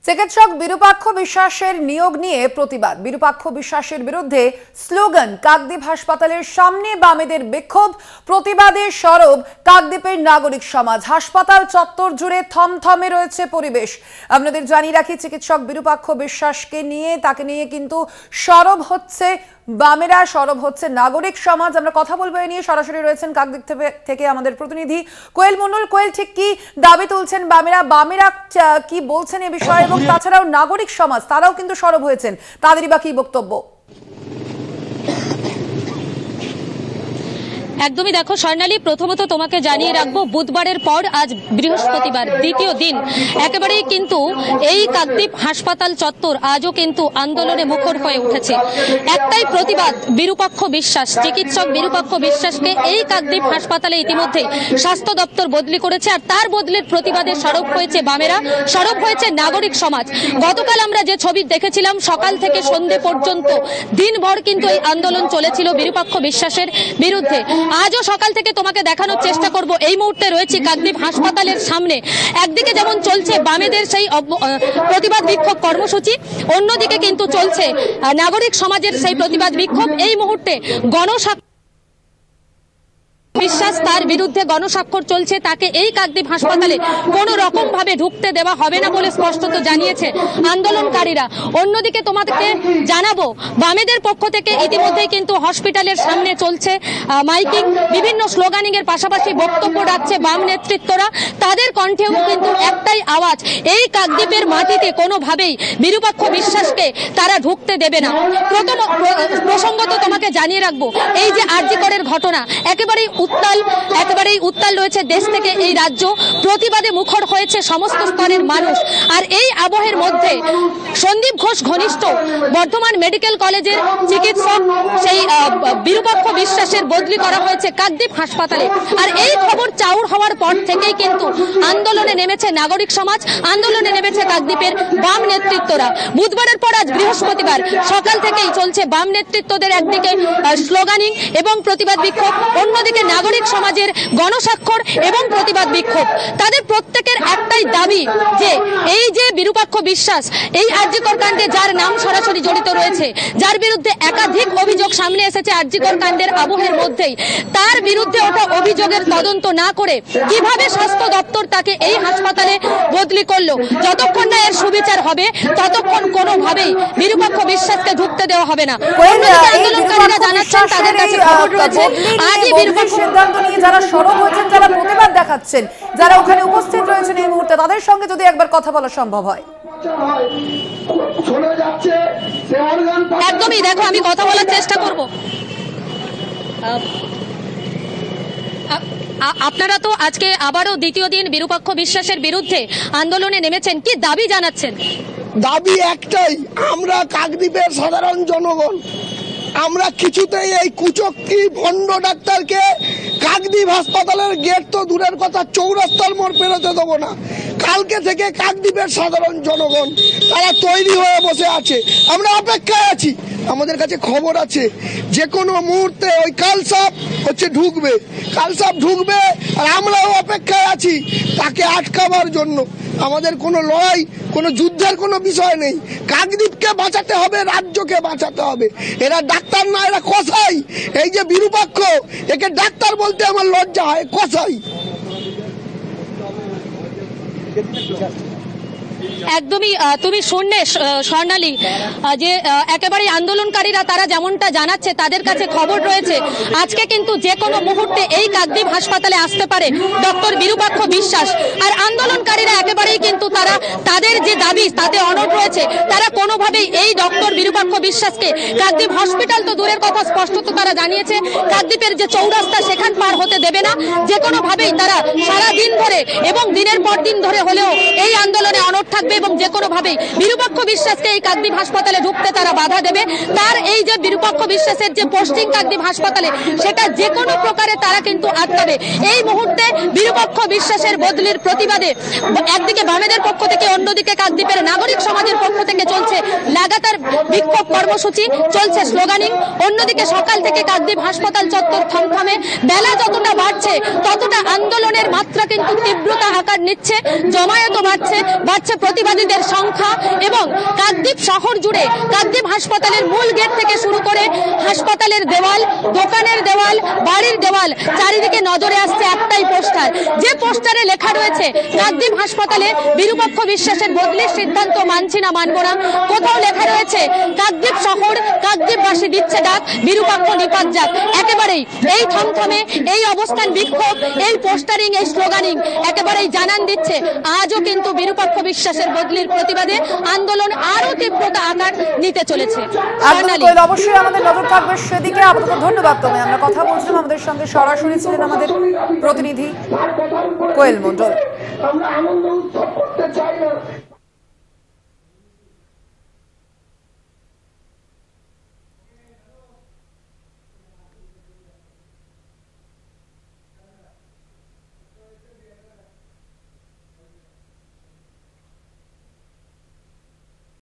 চিকিৎসক বিরূপাক্ষ বিশ্বাসের নিয়োগ নিয়ে প্রতিবাদ। বিরূপাক্ষ বিশ্বাসের বিরুদ্ধে স্লোগান। কাকদ্বীপ হাসপাতালের সামনে বামেদের বিক্ষোভ, প্রতিবাদে সরব কাকদ্বীপের নাগরিক সমাজ। হাসপাতাল চত্বর জুড়ে থমথমে রয়েছে পরিবেশ। আপনাদের জানিয়ে রাখি, চিকিৎসক বিরূপাক্ষ বিশ্বাসকে নিয়ে তাকে নিয়ে কিন্তু সরব হচ্ছে বামেরা, সরব হচ্ছে নাগরিক সমাজ। আমরা কথা বলবো এ নিয়ে। সরাসরি রয়েছেন কাকদ্বীপ থেকে আমাদের প্রতিনিধি কোয়েল মন্ডল। কোয়েল, ঠিক কি দাবি তুলছেন বামেরা? বামেরা কি বলছেন এ বিষয়ে, এবং তাছাড়াও নাগরিক সমাজ তারাও কিন্তু সরব হয়েছেন, তাদেরই বা কি বক্তব্য? একদমই দেখো স্বর্ণালী, প্রথমত তোমাকে জানিয়ে রাখবো, বুধবারের পর আজ বৃহস্পতিবার, দ্বিতীয় দিন একেবারেই কিন্তু এই কাকদ্বীপ হাসপাতাল চত্বর আজও কিন্তু আন্দোলনে মুখর হয়ে উঠেছে। একটাই প্রতিবাদ, বিরূপাক্ষ বিশ্বাস, চিকিৎসক বিরূপাক্ষ বিশ্বাসকে এই কাকদ্বীপ হাসপাতালে ইতিমধ্যে স্বাস্থ্য দপ্তর বদলি করেছে, আর তার বদলির প্রতিবাদে সরব হয়েছে বামেরা, সরব হয়েছে নাগরিক সমাজ। গতকাল আমরা যে ছবি দেখেছিলাম, সকাল থেকে সন্ধ্যে পর্যন্ত দিনভর কিন্তু এই আন্দোলন চলেছিল বিরূপাক্ষ বিশ্বাসের বিরুদ্ধে। আজও সকাল থেকে তোমাকে দেখানোর চেষ্টা করব। এই মুহূর্তে রয়েছে কাকদ্বীপ হাসপাতালের সামনে। একদিকে যেমন চলছে বামেদের সেই প্রতিবাদ বিক্ষোভ কর্মসূচি, অন্যদিকে কিন্তু চলছে নাগরিক সমাজের সেই প্রতিবাদ বিক্ষোভ। এই মুহূর্তে বিশ্বাস, তার বিরুদ্ধে গণস্বাক্ষর চলছে, তাকে এই কাকদ্বীপ হাসপাতালে কোনো রকম ভাবে ঢুকতে দেওয়া হবে না বলে স্পষ্টত জানিয়েছে আন্দোলনকারীরা। অন্যদিকে তোমাদেরকে জানাবো, বামেদের পক্ষ থেকে ইতিমধ্যেই কিন্তু হসপিটালের সামনে চলছে মাইকিং, বিভিন্ন স্লোগানিং এর পাশাপাশি বক্তব্য রাখছে বাম নেতৃত্বরা। তাদের কণ্ঠেও কিন্তু একটাই আওয়াজ, এই কাকদ্বীপের মাটিতে কোনোভাবেই বিরূপাক্ষ বিশ্বাসকে তারা ঢুকতে দেবে না। প্রসঙ্গত তোমাকে জানিয়ে রাখবো, এই যে আরজি করের ঘটনা, একেবারেই উত্তাল রয়েছে দেশ থেকে এই রাজ্য, প্রতিবাদে মুখর হয়েছে সমস্ত স্তরের মানুষ। আর এই আবহের মধ্যে সন্দীপ ঘোষ ঘনিষ্ঠ বর্ধমান মেডিকেল কলেজের চিকিৎসক সেই বিরূপাক্ষ বিশ্বাসের বদলি করা হয়েছে কাকদ্বীপ হাসপাতালে। আর এই খবর চাউর হওয়ার পর থেকেই কিন্তু আন্দোলনে নেমেছে নাগরিক সমাজ, আন্দোলনে নেমেছে কাকদ্বীপের বাম নেতৃত্বরা। বুধবারের পর আজ বৃহস্পতিবার সকাল থেকেই চলছে বাম নেতৃত্বদের একদিকে স্লোগানিং এবং প্রতিবাদ বিক্ষোভ, অন্যদিকে নাগরিক সমাজের গণস্বাক্ষর এবং প্রতিবাদ বিক্ষোভ। তাদের প্রত্যেকের একটাই দাবি যে এই যে বিরূপাক্ষ বিশ্বাস, এই আরজিকর কাণ্ডে যার নাম সরাসরি জড়িত রয়েছে, যার বিরুদ্ধে একাধিক অভিযোগ সামনে এসেছে আরজিকর কাণ্ডের আবহের মধ্যেই, তার বিরুদ্ধে ওঠা অভিযোগের তদন্ত না করে কিভাবে স্বাস্থ্য দপ্তর তাকে এই হাসপাতালে বদলি করলো, যতক্ষণ না এর সুবিচার হবে ততক্ষণ কোনোভাবেই বিরূপাক্ষ বিশ্বাসকে ঢুকতে দেওয়া হবে না। আন্দোলনকারীরা জানাচ্ছেন তাদের কাছে খবর রয়েছে, আজই বিরূপাক্ষ সিদ্ধান্ত নিয়ে যারা সরব হয়েছেন, যারা প্রতিবাদ দেখাচ্ছেন, যারা ওখানে উপস্থিত রয়েছেন এই মুহূর্তে, তাদের সঙ্গে যদি একবার কথা বলা সম্ভব হয়। একদমই দেখো, আমি কথা বলার চেষ্টা করব। আপনারা তো আজকে আবারও দ্বিতীয় দিন বিরূপাক্ষ বিশ্বাসের বিরুদ্ধে আন্দোলনে নেমেছেন, কি দাবি জানাচ্ছেন? দাবি একটাই, আমরা কাকদ্বীপের সাধারণ জনগণ, আমরা কিছুতেই এই কুচক্রি ভণ্ড ডাক্তারকে কাকদ্বীপ হাসপাতালের গেট তো দূরের কথা, চৌরাস্তার মোড় পেরোতে দেবো না। কালকে থেকে কাকদ্বীপের সাধারণ জনগণ তারা তৈরি হয়ে বসে আছে, আমরা অপেক্ষায় আছি। আমাদের কাছে খবর আছে যে কোনো মুহূর্তে ওই কালসাপ ঢুকবে, আর আমরাও অপেক্ষায় আছি তাকে আটকাবার জন্য। আমাদের কোনো লড়াই, কোনো যুদ্ধের কোনো বিষয় নেই। কাকদ্বীপকে বাঁচাতে হবে, রাজ্যকে বাঁচাতে হবে। এরা ডাক্তার না, এরা কসাই। এই যে বিরূপাক্ষ, একে ডাক্তার বলতে আমার লজ্জা হয়, কসাই। একদমই তুমি শুনলে স্বর্ণালী, যে একেবারে আন্দোলনকারীরা তারা যেমনটা জানাচ্ছে, তাদের কাছে খবর রয়েছে আজকে কিন্তু যে কোনো মুহূর্তে এই কাকদ্বীপ হাসপাতালে আসতে পারে ডক্টর বিরূপাক্ষ বিশ্বাস। আর আন্দোলনকারীরা একেবারেই কিন্তু তারা তাদের যে দাবি তাতে অনড় রয়েছে। তারা কোনোভাবেই এই ডক্টর বিরূপাক্ষ বিশ্বাসকে কাকদ্বীপ হসপিটাল তো দূরের কথা, স্পষ্টত তারা জানিয়েছে কাকদ্বীপের যে চৌরাস্তা সেখান পার হতে দেবে না। যে কোনোভাবেই তারা সারা দিন ধরে এবং দিনের পর দিন ধরে হলেও এই আন্দোলনে অনড় থাকবে এবং যে কোনোভাবেই বিরূপাক্ষ বিশ্বাসকে এই কাকদ্বীপ হাসপাতালে ঢুকতে তারা বাধা দেবে। তার এই যে বিরূপাক্ষ বিশ্বাসের যে পোস্টিং কাকদ্বীপ হাসপাতালে, সেটা যে কোনো প্রকারে তারা কিন্তু আটকাবে। এই মুহূর্তে বিরূপাক্ষ বিশ্বাসের বদলির প্রতিবাদে একদিকে বামেদের পক্ষ থেকে, অন্যদিকে কাকদ্বীপের নাগরিক সমাজের পক্ষ থেকে চলছে লাগাতার বিক্ষোভ কর্মসূচি, চলছে স্লোগানিং। অন্যদিকে সকাল থেকে কাকদ্বীপ হাসপাতাল চত্বর থমথমে। বেলা যতটা বাড়ছে ততটা আন্দোলনের মাত্রা কিন্তু তীব্রতা আকার নিচ্ছে, জমায়েতও বাড়ছে। প্রতিবাদীদের সংখ্যা এবং কাকদ্বীপ শহর জুড়ে কাকদ্বীপ হাসপাতালের মূল গেট থেকে শুরু করে হাসপাতালের দেওয়াল, দোকানের দেওয়াল, বাড়ির দেওয়াল, চারিদিকে নজরে আসছে একটাই পোস্টার, যে পোস্টারে লেখা রয়েছে কাকদ্বীপ হাসপাতালে বিরূপাক্ষ বিশ্বাসের বদলির সিদ্ধান্ত মানছি না, মানব না। কোথাও লেখা রয়েছে কাকদ্বীপ শহর, কাকদ্বীপবাসী দিচ্ছে ডাক, বিরূপাক্ষ নিপাত যাক। একেবারেই এই থমথমে এই অবস্থান বিক্ষোভ, এই পোস্টারিং, এই স্লোগানিং একেবারেই জানান দিচ্ছে আজও কিন্তু বিরূপাক্ষ বিশ্বাসের বদলির প্রতিবাদে আন্দোলন আরো তীব্রতা আকার নিতে চলেছে। অবশ্যই আমাদের নজর থাকবে সেদিকে। আপাতত ধন্যবাদ তোমায়। আমরা কথা বলছিলাম, আমাদের সঙ্গে সরাসরি ছিলেন আমাদের প্রতিনিধি কোয়েল মণ্ডল। আমরা আনন্দ উৎসব করতে চাই না।